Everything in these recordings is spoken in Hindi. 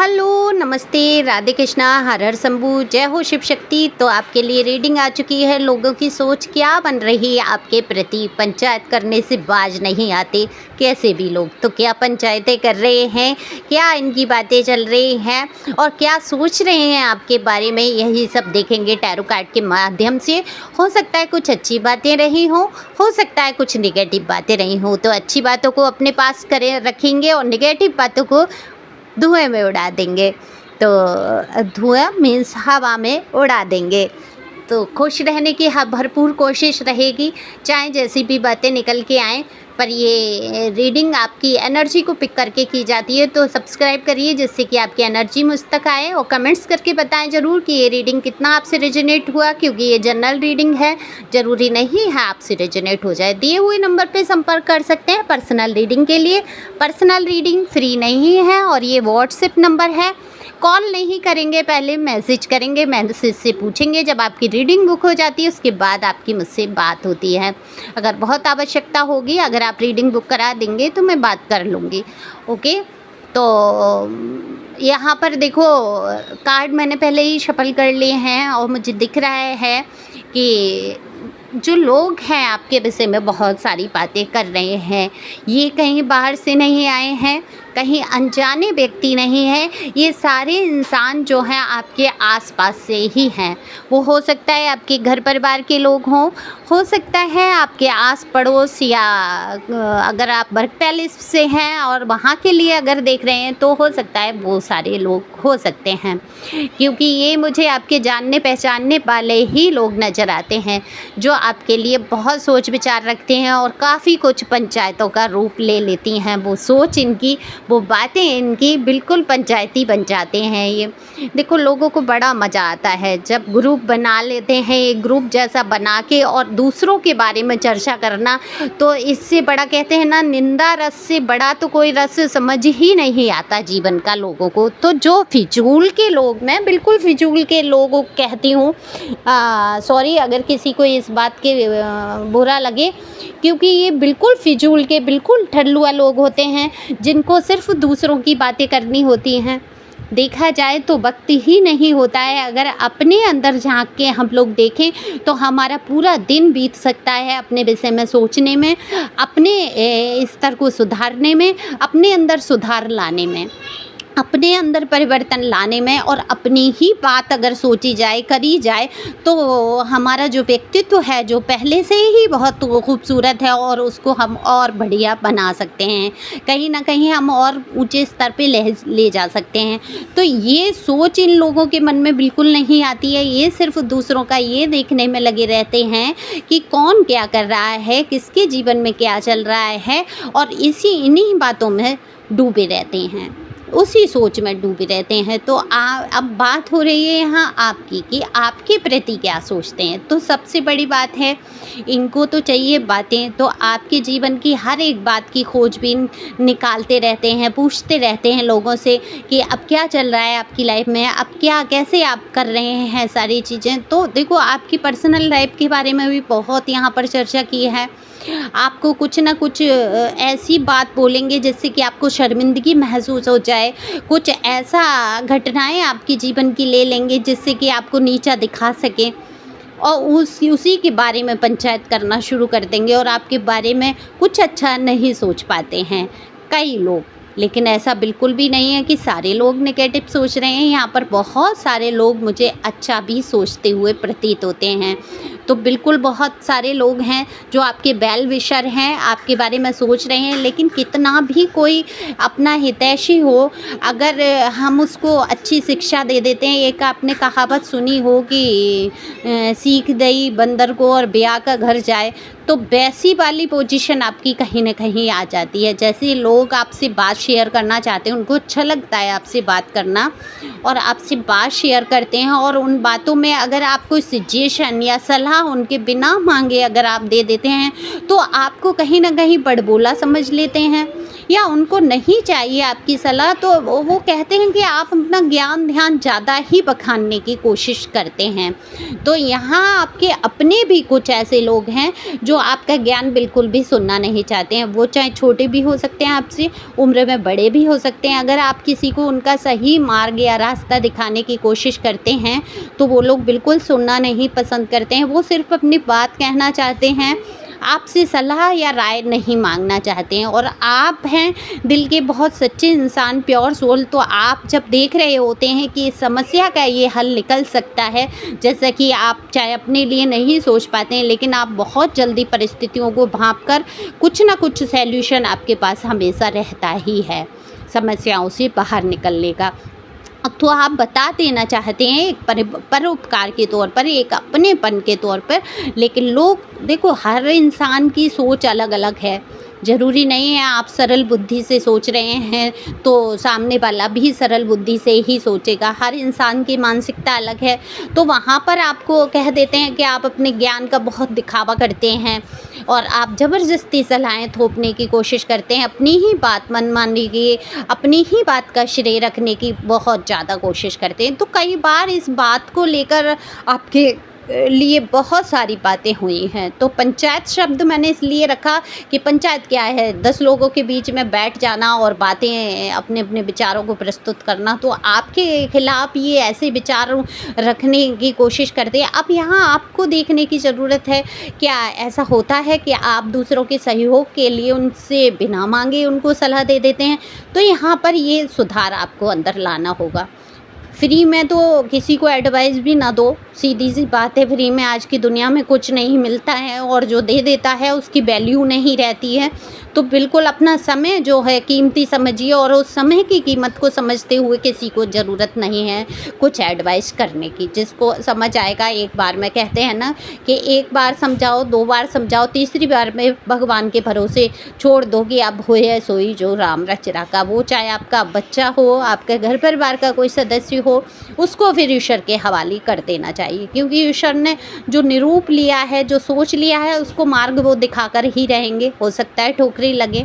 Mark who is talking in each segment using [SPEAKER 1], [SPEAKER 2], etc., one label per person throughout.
[SPEAKER 1] हेलो, नमस्ते, राधे कृष्णा, हर हर शंभू, जय हो शिव शक्ति। तो आपके लिए रीडिंग आ चुकी है। लोगों की सोच क्या बन रही है आपके प्रति। पंचायत करने से बाज नहीं आते कैसे भी लोग। तो क्या पंचायतें कर रहे हैं, क्या इनकी बातें चल रही हैं और क्या सोच रहे हैं आपके बारे में, यही सब देखेंगे टैरो कार्ड के माध्यम से। हो सकता है कुछ अच्छी बातें रही हों, हो सकता है कुछ निगेटिव बातें रही हों। तो अच्छी बातों को अपने पास करे रखेंगे और निगेटिव बातों को धुएँ में उड़ा देंगे। तो धुआँ मीन्स हवा में उड़ा देंगे। तो खुश रहने की भरपूर कोशिश रहेगी, चाहे जैसी भी बातें निकल के आएँ। पर ये रीडिंग आपकी एनर्जी को पिक करके की जाती है। तो सब्सक्राइब करिए जिससे कि आपकी एनर्जी मुझ तक आए, और कमेंट्स करके बताएं ज़रूर कि ये रीडिंग कितना आपसे रेजोनेट हुआ, क्योंकि ये जनरल रीडिंग है, ज़रूरी नहीं है आपसे रेजोनेट हो जाए। दिए हुए नंबर पे संपर्क कर सकते हैं पर्सनल रीडिंग के लिए। पर्सनल रीडिंग फ्री नहीं है और ये व्हाट्सएप नंबर है। कॉल नहीं करेंगे, पहले मैसेज करेंगे, मैसेज से पूछेंगे। जब आपकी रीडिंग बुक हो जाती है उसके बाद आपकी मुझसे बात होती है। अगर बहुत आवश्यकता होगी, अगर आप रीडिंग बुक करा देंगे तो मैं बात कर लूँगी। ओके, तो यहाँ पर देखो कार्ड मैंने पहले ही शफल कर लिए हैं और मुझे दिख रहा है कि जो लोग हैं आपके विषय में बहुत सारी बातें कर रहे हैं। ये कहीं बाहर से नहीं आए हैं, कहीं अनजाने व्यक्ति नहीं है। ये सारे इंसान जो हैं आपके आसपास से ही हैं। वो हो सकता है आपके घर परिवार के लोग हों, हो सकता है आपके आस पड़ोस, या अगर आप वर्क पैलेस से हैं और वहाँ के लिए अगर देख रहे हैं तो हो सकता है वो सारे लोग हो सकते हैं। क्योंकि ये मुझे आपके जानने पहचानने वाले ही लोग नज़र आते हैं जो आपके लिए बहुत सोच विचार रखते हैं और काफ़ी कुछ पंचायतों का रूप ले लेती हैं। वो सोच इनकी, वो बातें इनकी बिल्कुल पंचायती बन जाते हैं। ये देखो, लोगों को बड़ा मज़ा आता है जब ग्रुप बना लेते हैं, एक ग्रुप जैसा बना के और दूसरों के बारे में चर्चा करना। तो इससे बड़ा, कहते हैं ना, निंदा रस से बड़ा तो कोई रस समझ ही नहीं आता जीवन का लोगों को। तो जो फिजूल के लोग, मैं बिल्कुल फिजूल के लोगों को कहती हूँ, सॉरी अगर किसी को इस बात के बुरा लगे, क्योंकि ये बिल्कुल फिजूल के, बिल्कुल ठल्लुआ लोग होते हैं जिनको सिर्फ दूसरों की बातें करनी होती हैं। देखा जाए तो वक्त ही नहीं होता है। अगर अपने अंदर झांक के हम लोग देखें तो हमारा पूरा दिन बीत सकता है अपने विषय में सोचने में, अपने स्तर को सुधारने में, अपने अंदर सुधार लाने में, अपने अंदर परिवर्तन लाने में, और अपनी ही बात अगर सोची जाए, करी जाए, तो हमारा जो व्यक्तित्व है जो पहले से ही बहुत खूबसूरत है और उसको हम और बढ़िया बना सकते हैं, कहीं ना कहीं हम और ऊंचे स्तर पे ले जा सकते हैं। तो ये सोच इन लोगों के मन में बिल्कुल नहीं आती है। ये सिर्फ दूसरों का ये देखने में लगे रहते हैं कि कौन क्या कर रहा है, किसके जीवन में क्या चल रहा है, और इन्हीं बातों में डूबे रहते हैं, उसी सोच में डूबे रहते हैं। तो अब बात हो रही है यहाँ आपकी कि आपके प्रति क्या सोचते हैं। तो सबसे बड़ी बात है, इनको तो चाहिए बातें, तो आपके जीवन की हर एक बात की खोजबीन निकालते रहते हैं, पूछते रहते हैं लोगों से कि अब क्या चल रहा है आपकी लाइफ में, अब क्या, कैसे आप कर रहे हैं सारी चीज़ें। तो देखो, आपकी पर्सनल लाइफ के बारे में भी बहुत यहाँ पर चर्चा की है। आपको कुछ ना कुछ ऐसी बात बोलेंगे जिससे कि आपको शर्मिंदगी महसूस हो जाए, कुछ ऐसा घटनाएं आपके जीवन की ले लेंगे जिससे कि आपको नीचा दिखा सके, और उसी के बारे में पंचायत करना शुरू कर देंगे और आपके बारे में कुछ अच्छा नहीं सोच पाते हैं कई लोग। लेकिन ऐसा बिल्कुल भी नहीं है कि सारे लोग नेगेटिव सोच रहे हैं। यहाँ पर बहुत सारे लोग मुझे अच्छा भी सोचते हुए प्रतीत होते हैं। तो बिल्कुल बहुत सारे लोग हैं जो आपके वेल विशर हैं, आपके बारे में सोच रहे हैं। लेकिन कितना भी कोई अपना हितैषी हो, अगर हम उसको अच्छी शिक्षा दे देते हैं, एक आपने कहावत सुनी हो कि सीख दई बंदर को और ब्याह का घर जाए, तो वैसी वाली पोजीशन आपकी कहीं ना कहीं आ जाती है। जैसे लोग आपसे बात शेयर करना चाहते हैं, उनको अच्छा लगता है आपसे बात करना और आपसे बात शेयर करते हैं, और उन बातों में अगर आप कोई सजेशन या सलाह उनके बिना मांगे अगर आप दे देते हैं तो आपको कहीं ना कहीं बड़बोला समझ लेते हैं, या उनको नहीं चाहिए आपकी सलाह। तो वो कहते हैं कि आप अपना ज्ञान ध्यान ज़्यादा ही बखानने की कोशिश करते हैं। तो यहाँ आपके अपने भी कुछ ऐसे लोग हैं जो आपका ज्ञान बिल्कुल भी सुनना नहीं चाहते हैं। वो चाहे छोटे भी हो सकते हैं आपसे, उम्र में बड़े भी हो सकते हैं। अगर आप किसी को उनका सही मार्ग या रास्ता दिखाने की कोशिश करते हैं, तो वो लोग बिल्कुल सुनना नहीं पसंद करते हैं। वो सिर्फ़ अपनी बात कहना चाहते हैं, आपसे सलाह या राय नहीं माँगना चाहते हैं। और आप हैं दिल के बहुत सच्चे इंसान, प्योर सोल, तो आप जब देख रहे होते हैं कि इस समस्या का ये हल निकल सकता है, जैसा कि आप चाहे अपने लिए नहीं सोच पाते हैं, लेकिन आप बहुत जल्दी परिस्थितियों को भाँप कर कुछ ना कुछ सॉल्यूशन आपके पास हमेशा रहता ही है समस्याओं से बाहर निकलने का। तो आप बता देना चाहते हैं एक परोपकार के तौर पर, एक अपनेपन के तौर पर, लेकिन लोग देखो, हर इंसान की सोच अलग-अलग है। ज़रूरी नहीं है आप सरल बुद्धि से सोच रहे हैं तो सामने वाला भी सरल बुद्धि से ही सोचेगा। हर इंसान की मानसिकता अलग है। तो वहाँ पर आपको कह देते हैं कि आप अपने ज्ञान का बहुत दिखावा करते हैं और आप ज़बरदस्ती सलाहें थोपने की कोशिश करते हैं, अपनी ही बात मनमानी की, अपनी ही बात का श्रेय रखने की बहुत ज़्यादा कोशिश करते हैं। तो कई बार इस बात को लेकर आपके लिए बहुत सारी बातें हुई हैं। तो पंचायत शब्द मैंने इसलिए रखा कि पंचायत क्या है, 10 लोगों के बीच में बैठ जाना और बातें अपने अपने विचारों को प्रस्तुत करना। तो आपके खिलाफ ये ऐसे विचार रखने की कोशिश करते हैं। अब यहाँ आपको देखने की ज़रूरत है, क्या ऐसा होता है कि आप दूसरों के सहयोग के लिए उनसे बिना मांगे उनको सलाह दे देते हैं? तो यहाँ पर ये सुधार आपको अंदर लाना होगा। फ्री में तो किसी को एडवाइस भी ना दो, सीधी सी बात है। फ्री में आज की दुनिया में कुछ नहीं मिलता है और जो दे देता है उसकी वैल्यू नहीं रहती है। तो बिल्कुल अपना समय जो है कीमती समझिए और उस समय की कीमत को समझते हुए किसी को ज़रूरत नहीं है कुछ एडवाइस करने की। जिसको समझ आएगा एक बार में, कहते हैं ना कि एक बार समझाओ, 2 बार समझाओ, तीसरी बार में भगवान के भरोसे छोड़ दो कि अब होए सोई जो राम रच राखा। वो चाहे आपका बच्चा हो, आपके घर परिवार का कोई सदस्य हो, उसको फिर ईश्वर के हवाले कर देना चाहिए। क्योंकि ईश्वर ने जो निरूप लिया है, जो सोच लिया है, उसको मार्ग वो दिखाकर ही रहेंगे। हो सकता है ठोकरें लगे,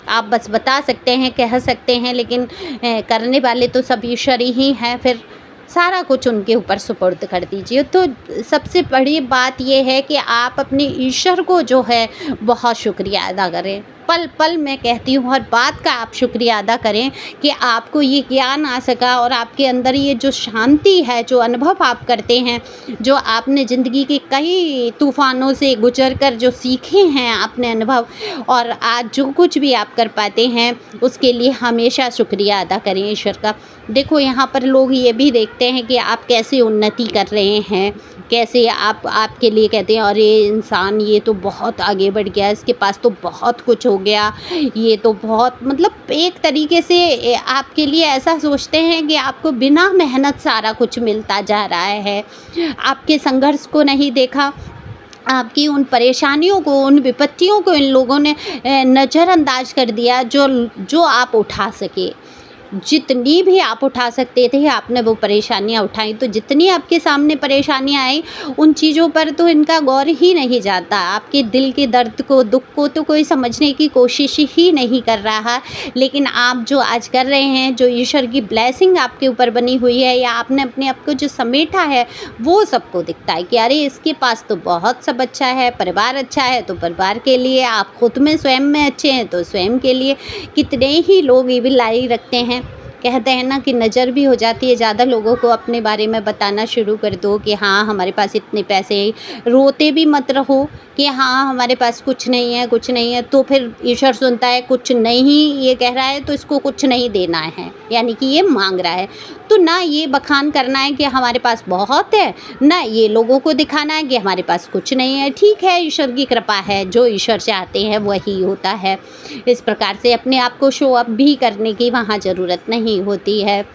[SPEAKER 1] आप बस बता सकते हैं, कह सकते हैं, लेकिन करने वाले तो सब ईश्वर ही हैं। फिर सारा कुछ उनके ऊपर सुपुर्द कर दीजिए। तो सबसे बड़ी बात ये है कि आप अपने ईश्वर को जो है बहुत शुक्रिया अदा करें। पल पल मैं कहती हूँ, हर बात का आप शुक्रिया अदा करें कि आपको ये ज्ञान आ सका और आपके अंदर ये जो शांति है, जो अनुभव आप करते हैं, जो आपने ज़िंदगी के कई तूफ़ानों से गुजर कर जो सीखे हैं आपने अनुभव, और आज जो कुछ भी आप कर पाते हैं उसके लिए हमेशा शुक्रिया अदा करें ईश्वर का। देखो, यहाँ पर लोग ये भी देखते हैं कि आप कैसे उन्नति कर रहे हैं, कैसे आपके लिए कहते हैं अरे इंसान ये तो बहुत आगे बढ़ गया, इसके पास तो बहुत कुछ हो गया, ये तो बहुत, मतलब एक तरीके से आपके लिए ऐसा सोचते हैं कि आपको बिना मेहनत सारा कुछ मिलता जा रहा है। आपके संघर्ष को नहीं देखा, आपकी उन परेशानियों को, उन विपत्तियों को इन लोगों ने नज़रअंदाज कर दिया जो आप उठा सके। जितनी भी आप उठा सकते थे आपने वो परेशानियाँ उठाई। तो जितनी आपके सामने परेशानियाँ आई, उन चीज़ों पर तो इनका गौर ही नहीं जाता। आपके दिल के दर्द को, दुख को तो कोई समझने की कोशिश ही नहीं कर रहा। लेकिन आप जो आज कर रहे हैं, जो ईश्वर की ब्लेसिंग आपके ऊपर बनी हुई है, या आपने अपने आप को जो समेटा है, वो सबको दिखता है कि अरे इसके पास तो बहुत सब अच्छा है, परिवार अच्छा है तो परिवार के लिए, आप खुद में स्वयं में अच्छे हैं तो स्वयं के लिए। कितने ही लोग इविल आई रखते हैं। कहते हैं ना कि नज़र भी हो जाती है, ज़्यादा लोगों को अपने बारे में बताना शुरू कर दो कि हाँ हमारे पास इतने पैसे हैं। रोते भी मत रहो कि हाँ हमारे पास कुछ नहीं है, कुछ नहीं है। तो फिर ईश्वर सुनता है कुछ नहीं, ये कह रहा है तो इसको कुछ नहीं देना है, यानी कि ये मांग रहा है। तो ना ये बखान करना है कि हमारे पास बहुत है, ना ये लोगों को दिखाना है कि हमारे पास कुछ नहीं है। ठीक है, ईश्वर की कृपा है, जो ईश्वर चाहते हैं वही होता है। इस प्रकार से अपने आप को शो अप भी करने की वहाँ ज़रूरत नहीं होती है।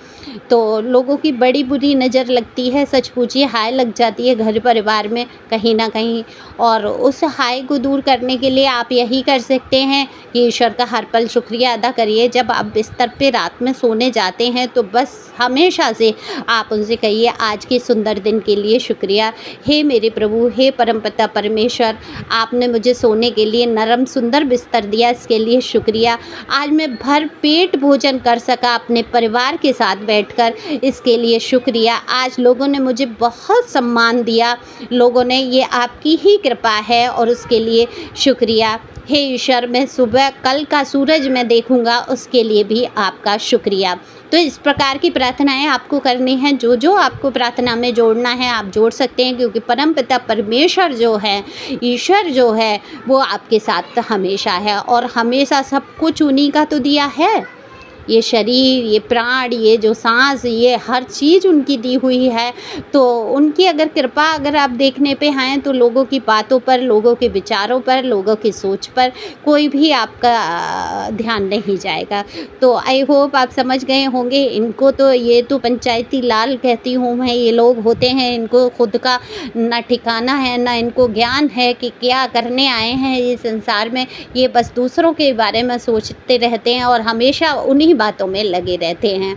[SPEAKER 1] तो लोगों की बड़ी बुरी नज़र लगती है, सच पूछिए हाय लग जाती है घर परिवार में कहीं ना कहीं। और उस हाय को दूर करने के लिए आप यही कर सकते हैं कि ईश्वर का हर पल शुक्रिया अदा करिए। जब आप बिस्तर पे रात में सोने जाते हैं तो बस हमेशा से आप उनसे कहिए आज के सुंदर दिन के लिए शुक्रिया। हे मेरे प्रभु, हे परमपिता परमेश्वर, आपने मुझे सोने के लिए नरम सुंदर बिस्तर दिया, इसके लिए शुक्रिया। आज मैं भर पेट भोजन कर सका अपने परिवार के साथ बैठकर, इसके लिए शुक्रिया। आज लोगों ने मुझे बहुत सम्मान दिया, लोगों ने, ये आपकी ही कृपा है। है और उसके लिए शुक्रिया। हे ईश्वर, मैं सुबह कल का सूरज मैं देखूंगा, उसके लिए भी आपका शुक्रिया। तो इस प्रकार की प्रार्थनाएं आपको करनी हैं। जो जो आपको प्रार्थना में जोड़ना है आप जोड़ सकते हैं, क्योंकि परमपिता परमेश्वर जो है, ईश्वर जो है, वो आपके साथ हमेशा है और हमेशा सब कुछ उन्हीं का तो दिया है। ये शरीर, ये प्राण, ये जो सांस, ये हर चीज़ उनकी दी हुई है। तो उनकी अगर कृपा अगर आप देखने पे हैं तो लोगों की बातों पर, लोगों के विचारों पर, लोगों की सोच पर कोई भी आपका ध्यान नहीं जाएगा। तो आई होप आप समझ गए होंगे। इनको तो ये तो पंचायती लाल कहती हूँ मैं, ये लोग होते हैं, इनको खुद का ना ठिकाना है ना इनको ज्ञान है कि क्या करने आए हैं इस संसार में। ये बस दूसरों के बारे में सोचते रहते हैं और हमेशा उन्हीं बातों में लगे रहते हैं।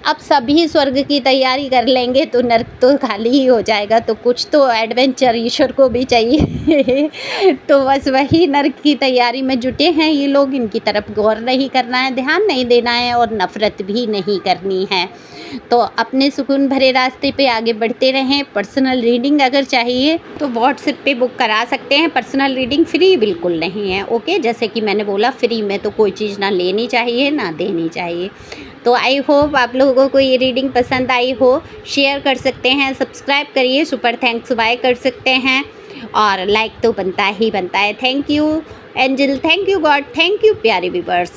[SPEAKER 1] अब सभी स्वर्ग की तैयारी कर लेंगे तो नर्क तो खाली ही हो जाएगा, तो कुछ तो एडवेंचर ईश्वर को भी चाहिए। तो बस वही नर्क की तैयारी में जुटे हैं ये लोग। इनकी तरफ गौर नहीं करना है, ध्यान नहीं देना है और नफ़रत भी नहीं करनी है। तो अपने सुकून भरे रास्ते पे आगे बढ़ते रहें। पर्सनल रीडिंग अगर चाहिए तो व्हाट्सएप पे बुक करा सकते हैं। पर्सनल रीडिंग फ्री बिल्कुल नहीं है, ओके। जैसे कि मैंने बोला, फ्री में तो कोई चीज़ ना लेनी चाहिए ना देनी चाहिए। तो आई होप आप लोगों को ये रीडिंग पसंद आई हो। शेयर कर सकते हैं, सब्सक्राइब करिए, सुपर थैंक्स बाय कर सकते हैं और लाइक तो बनता ही बनता है। Thank you angel, thank you God, thank you प्यारे व्यूअर्स।